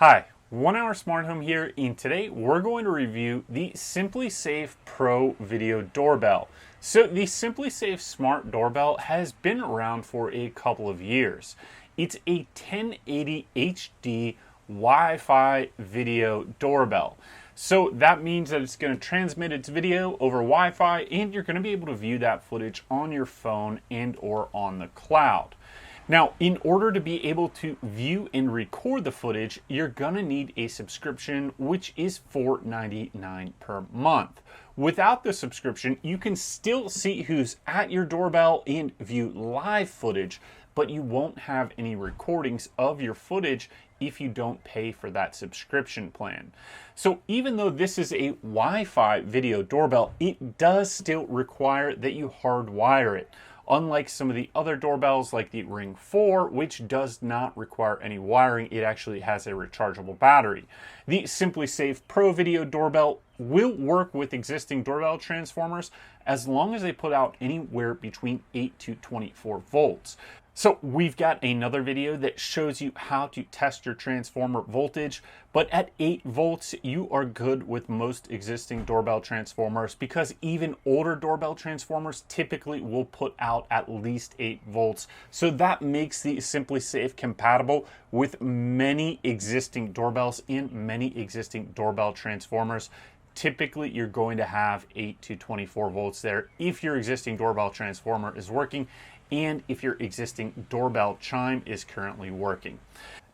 Hi, 1 Hour Smart Home here, and today we're going to review the Simplisafe Pro Video Doorbell. So the Simplisafe Smart Doorbell has been around for a couple of years. It's a 1080 HD Wi-Fi video doorbell. So that means that it's going to transmit its video over Wi-Fi, and you're going to be able to view that footage on your phone and or on the cloud. Now, in order to be able to view and record the footage, you're going to need a subscription, which is $4.99 per month. Without the subscription, you can still see who's at your doorbell and view live footage, but you won't have any recordings of your footage if you don't pay for that subscription plan. So even though this is a Wi-Fi video doorbell, it does still require that you hardwire it. Unlike some of the other doorbells like the Ring 4, which does not require any wiring, it actually has a rechargeable battery. The Simplisafe Pro Video Doorbell will work with existing doorbell transformers as long as they put out anywhere between 8 to 24 volts. So we've got another video that shows you how to test your transformer voltage, but at 8 volts, you are good with most existing doorbell transformers because even older doorbell transformers typically will put out at least 8 volts. So that makes the Simplisafe compatible with many existing doorbells and many existing doorbell transformers. Typically, you're going to have 8 to 24 volts there if your existing doorbell transformer is working and if your existing doorbell chime is currently working.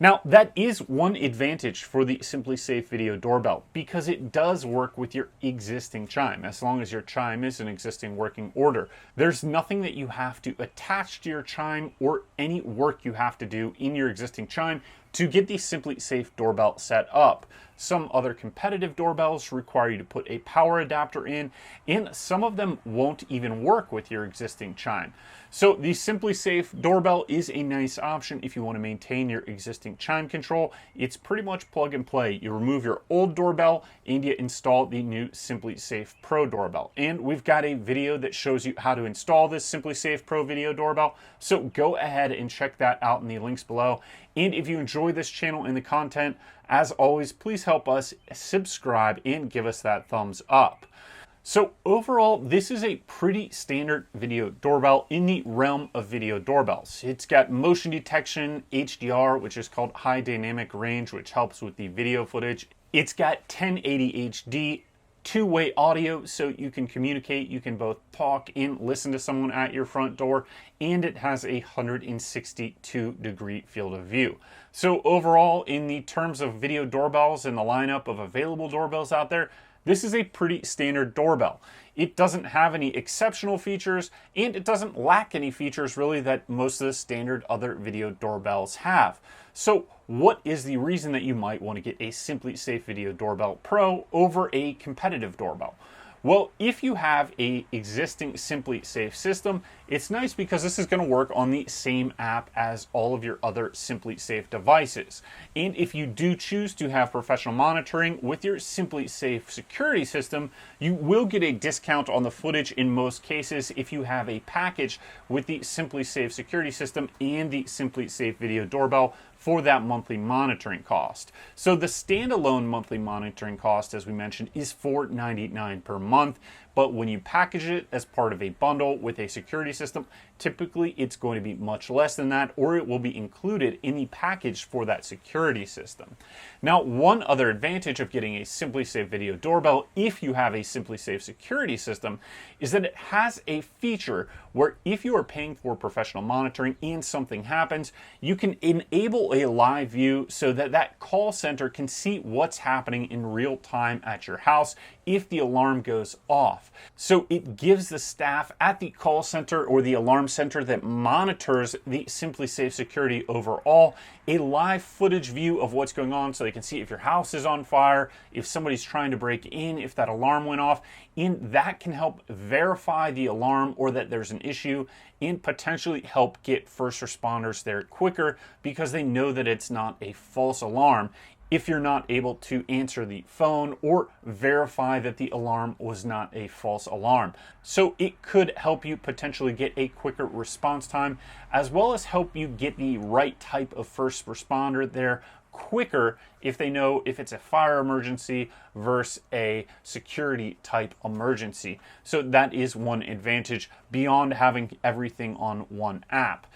Now, that is one advantage for the Simplisafe Video Doorbell because it does work with your existing chime as long as your chime is in existing working order. There's nothing that you have to attach to your chime or any work you have to do in your existing chime to get the Simplisafe doorbell set up. Some other competitive doorbells require you to put a power adapter in, and some of them won't even work with your existing chime. So the Simplisafe doorbell is a nice option if you want to maintain your existing chime control. It's pretty much plug and play. You remove your old doorbell and you install the new Simplisafe Pro doorbell. And we've got a video that shows you how to install this Simplisafe Pro Video Doorbell. So go ahead and check that out in the links below. And if you enjoy this channel and the content, as always, please help us subscribe and give us that thumbs up. So overall, this is a pretty standard video doorbell in the realm of video doorbells. It's got motion detection, HDR, which is called high dynamic range, which helps with the video footage. It's got 1080 HD, two-way audio, so you can communicate, you can both talk and listen to someone at your front door, and it has a 162-degree field of view. So overall, in the terms of video doorbells and the lineup of available doorbells out there, this is a pretty standard doorbell. It doesn't have any exceptional features, and it doesn't lack any features really that most of the standard other video doorbells have. So what is the reason that you might want to get a Simplisafe Video Doorbell Pro over a competitive doorbell? Well, if you have an existing Simplisafe system, it's nice because this is going to work on the same app as all of your other Simplisafe devices. And if you do choose to have professional monitoring with your Simplisafe Security System, you will get a discount on the footage in most cases if you have a package with the Simplisafe Security System and the Simplisafe Video Doorbell for that monthly monitoring cost. So the standalone monthly monitoring cost, as we mentioned, is $4.99 per month. But when you package it as part of a bundle with a security system, typically it's going to be much less than that, or it will be included in the package for that security system. Now, one other advantage of getting a Simplisafe Video Doorbell, if you have a Simplisafe security system, is that it has a feature where if you are paying for professional monitoring and something happens, you can enable a live view so that that call center can see what's happening in real time at your house if the alarm goes off. So it gives the staff at the call center or the alarm center that monitors the Simplisafe security overall a live footage view of what's going on so they can see if your house is on fire, if somebody's trying to break in, if that alarm went off, and that can help verify the alarm or that there's an issue and potentially help get first responders there quicker because they know that it's not a false alarm if you're not able to answer the phone or verify that the alarm was not a false alarm. So it could help you potentially get a quicker response time, as well as help you get the right type of first responder there quicker if they know if it's a fire emergency versus a security type emergency. So that is one advantage beyond having everything on one app.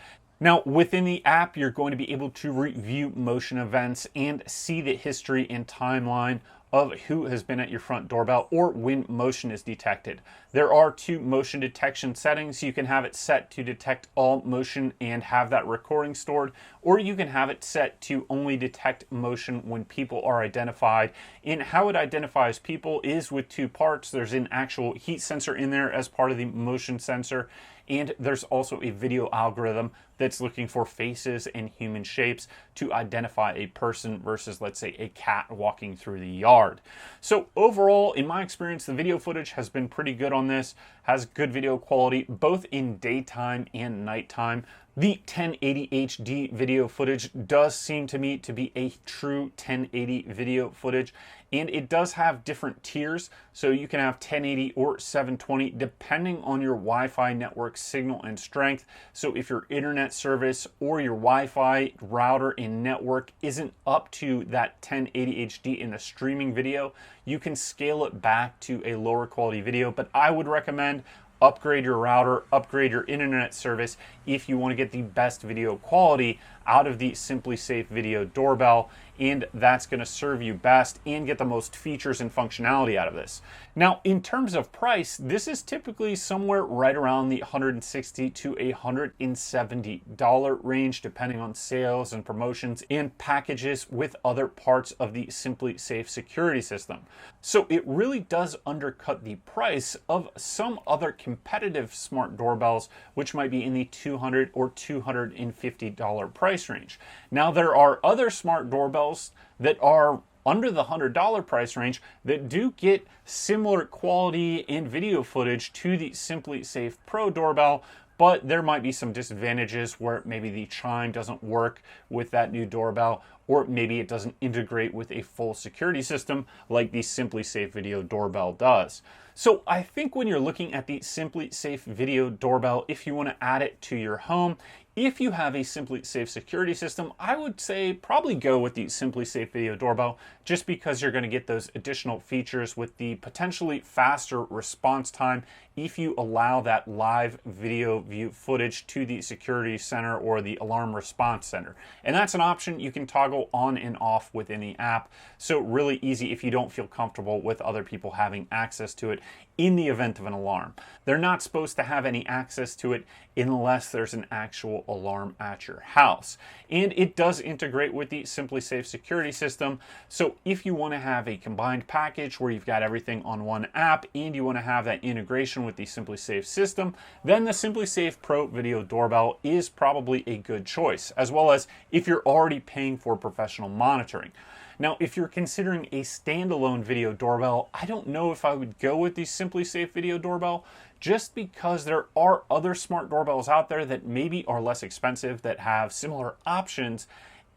Now, within the app, you're going to be able to review motion events and see the history and timeline of who has been at your front doorbell or when motion is detected. There are 2 motion detection settings. You can have it set to detect all motion and have that recording stored, or you can have it set to only detect motion when people are identified. And how it identifies people is with 2 parts. There's an actual heat sensor in there as part of the motion sensor, and there's also a video algorithm that's looking for faces and human shapes to identify a person versus, let's say, a cat walking through the yard. So overall, in my experience, the video footage has been pretty good on this, has good video quality, both in daytime and nighttime. The 1080 HD video footage does seem to me to be a true 1080 video footage, and it does have different tiers, so you can have 1080 or 720 depending on your Wi-Fi network signal and strength. So if your internet service or your Wi-Fi router and network isn't up to that 1080 HD in the streaming video, you can scale it back to a lower quality video. But I would recommend upgrade your router, upgrade your internet service if you want to get the best video quality out of the Simplisafe Video Doorbell, and that's going to serve you best and get the most features and functionality out of this. Now, in terms of price, this is typically somewhere right around the $160 to $170 range, depending on sales and promotions and packages with other parts of the Simplisafe security system. So it really does undercut the price of some other competitive smart doorbells, which might be in the $200 or $250 price range. Now, there are other smart doorbells that are under the $100 price range that do get similar quality and video footage to the Simplisafe Pro doorbell, but there might be some disadvantages where maybe the chime doesn't work with that new doorbell, or maybe it doesn't integrate with a full security system like the Simplisafe Video Doorbell does. So I think when you're looking at the Simplisafe Video Doorbell, if you want to add it to your home, if you have a Simplisafe security system, I would say probably go with the Simplisafe Video Doorbell, just because you're going to get those additional features with the potentially faster response time if you allow that live video view footage to the security center or the alarm response center. And that's an option you can toggle on and off within the app. So really easy if you don't feel comfortable with other people having access to it in the event of an alarm. They're not supposed to have any access to it unless there's an actual alarm at your house. And it does integrate with the Simplisafe security system. So if you want to have a combined package where you've got everything on one app and you want to have that integration with the Simplisafe system, then the Simplisafe Pro Video Doorbell is probably a good choice, as well as if you're already paying for professional monitoring. Now, if you're considering a standalone video doorbell, I don't know if I would go with the Simplisafe Video Doorbell, just because there are other smart doorbells out there that maybe are less expensive, that have similar options,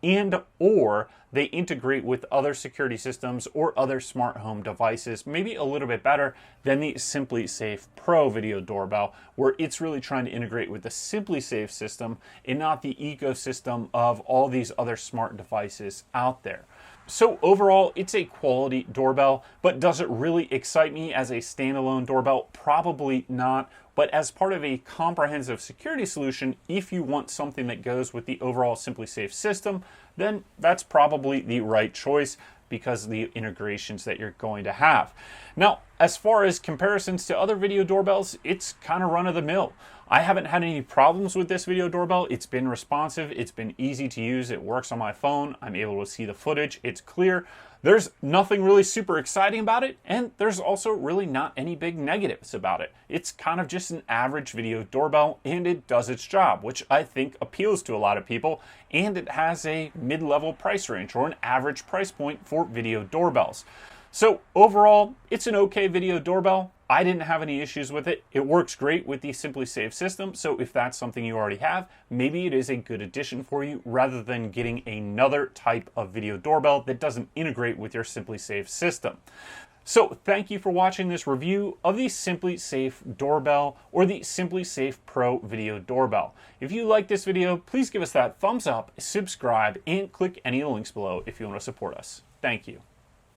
and or they integrate with other security systems or other smart home devices, maybe a little bit better than the Simplisafe Pro Video Doorbell, where it's really trying to integrate with the Simplisafe system and not the ecosystem of all these other smart devices out there. So overall, it's a quality doorbell, but does it really excite me as a standalone doorbell? Probably not. But as part of a comprehensive security solution, if you want something that goes with the overall Simplisafe system, then that's probably the right choice because of the integrations that you're going to have. Now, as far as comparisons to other video doorbells, it's kind of run-of-the-mill. I haven't had any problems with this video doorbell. It's been responsive, it's been easy to use, it works on my phone, I'm able to see the footage, it's clear. There's nothing really super exciting about it, and there's also really not any big negatives about it. It's kind of just an average video doorbell, and it does its job, which I think appeals to a lot of people, and it has a mid-level price range or an average price point for video doorbells. So overall, it's an okay video doorbell. I didn't have any issues with it. It works great with the Simplisafe system, so if that's something you already have, maybe it is a good addition for you rather than getting another type of video doorbell that doesn't integrate with your Simplisafe system. So thank you for watching this review of the Simplisafe Doorbell or the Simplisafe Pro Video Doorbell. If you like this video, please give us that thumbs up, subscribe, and click any of the links below if you want to support us. Thank you.